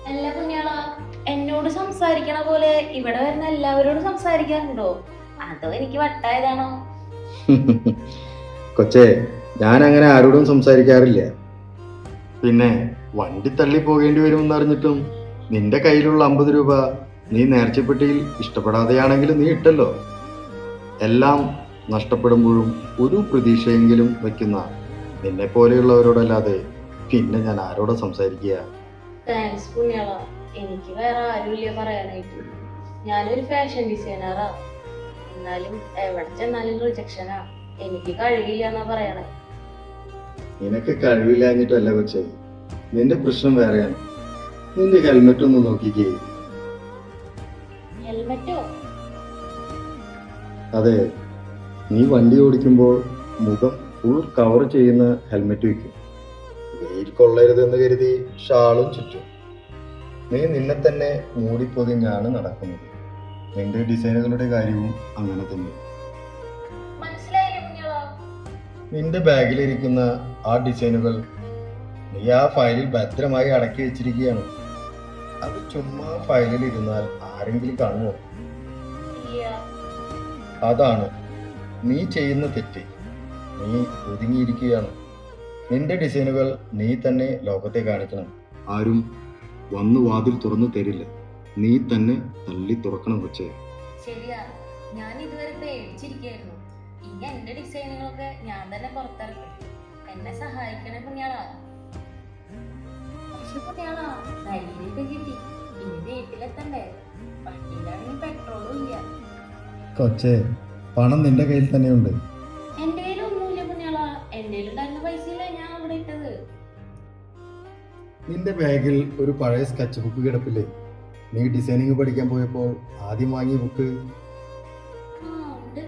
അല്ല പുണ്യാള, എന്നോട് സംസാരിക്കണ പോലെ ഇവിടെ വരുന്ന എല്ലാവരോടും സംസാരിക്കാറുണ്ടോ? അതോ എനിക്ക് വട്ടായതാണോ? കൊച്ചേ, ഞാൻ അങ്ങനെ ആരോടും സംസാരിക്കാറില്ല. പിന്നെ വണ്ടി തള്ളി പോകേണ്ടി വരുമെന്ന് അറിഞ്ഞിട്ടും നിന്റെ കയ്യിലുള്ള 50 രൂപ നീ നേർച്ചപ്പെട്ടിയിൽ ഇഷ്ടപ്പെടാതെയാണെങ്കിലും നീ ഇട്ടല്ലോ. എല്ലാം നഷ്ടപ്പെടുമ്പോഴും ഒരു പ്രതീക്ഷയെങ്കിലും വയ്ക്കുന്ന നിന്നെ പോലെയുള്ളവരോടല്ലാതെ പിന്നെ ഞാൻ ആരോടാ സംസാരിക്കുക? താങ്ക്സ് പുണ്യാള. എനിക്ക് വേറെ ആരുമില്ല പറയാനായിട്ട്. ഞാനൊരു ഫാഷൻ ഡിസൈനറാ. എന്നാലും എവിടെ ചെന്നാലും റിജക്ഷനാ. എനിക്ക് കഴിവില്ല എന്നാ പറയണേ. നിനക്ക് കഴിവില്ലാഞ്ഞിട്ടല്ല കൊച്ചേ, നിന്റെ പ്രശ്നം വേറെയാണ്. നിന്റെ ഹെൽമെറ്റ് ഒന്ന് നോക്കിക്കേ. ഹെൽമെറ്റോ? അതെ, നീ വണ്ടി ഓടിക്കുമ്പോൾ മുഖം ഫുൾ കവർ ചെയ്യുന്ന ഹെൽമെറ്റ് വയ്ക്കും. വെയിൽ കൊള്ളരുതെന്ന് കരുതി ഷാളും ചുറ്റും. നീ നിന്നെ തന്നെ മൂടിപ്പൊതിഞ്ഞാണ് നടക്കുന്നത്. നിന്റെ ഡിസൈനുകളുടെ കാര്യവും അങ്ങനെ തന്നെ. മനസ്സിലായില്ലേ പുണ്യാള? നിന്റെ ബാഗിലിരിക്കുന്ന ആ ഡിസൈനുകൾ നീ ആ ഫയലിൽ ഭദ്രമായി അടക്കി വെച്ചിരിക്കുകയാണ്. അത് ചുമ്മാ ഫയലിൽ ഇരുന്നാൽ ആരെങ്കിലും കാണുമോ? ഇല്ല. അതാണ് നീ ചെയ്യുന്ന തെറ്റ്. നീ ഒതുങ്ങിയിരിക്കുകയാണ്. നിന്റെ ഡിസൈനുകൾ നീ തന്നെ ലോകത്തെ കാണിക്കണം. ആരും വന്നു വാതിൽ തുറന്നു തരില്ല. നീ തന്നെ തള്ളി തുറക്കണം കൊച്ചേ. ശരിയാ, ഞാൻ ഇതുവരെ പേടിച്ചിരിക്കായിരുന്നു. ഇനി എന്റെ ഡിസൈനുകളൊക്കെ ഞാൻ തന്നെ പുറത്തിറക്കും. എന്നെ സഹായിക്കണേ പുണ്യാളാ. പക്ഷെ പുണ്യാളാ, ധൈര്യമൊക്കെ കിട്ടി. ഇനി വീട്ടിലെത്തണ്ടേ? വണ്ടിയിലാണെങ്കിൽ പെട്രോളും ഇല്ല. കൊച്ചേ, പണം നിന്റെ കയ്യിൽ തന്നെയുണ്ട്. എന്റെ കയ്യിലൊന്നുമില്ല പുണ്യാളാ. എന്റെ കയ്യിലുണ്ടായിരുന്ന പൈസയില്ല ഞാൻ അവിടെ ഇട്ടത്. നിന്റെ ബാഗിൽ ഒരു പഴയ സ്കെച്ച് ബുക്ക് കിടപ്പില്ലേ? നീ ഡിസൈനിങ് പഠിക്കാൻ പോയപ്പോൾ ആദ്യം വാങ്ങിയ ബുക്ക്. ആ ഉണ്ട്.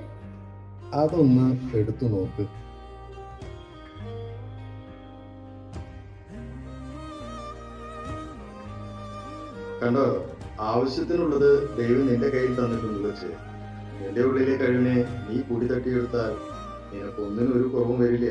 അതൊന്ന് എടുത്തു നോക്ക്. കണ്ടോ, ആവശ്യത്തിനുള്ളത് ദൈവം നിന്റെ കയ്യിൽ തന്നിട്ടുണ്ട് വെച്ച്. നിന്റെ ഉള്ളിലെ കഴിവിനെ നീ കൂടി തട്ടിയെടുത്താൽ നിനക്കൊന്നിനും ഒരു കുറവും വരില്ല.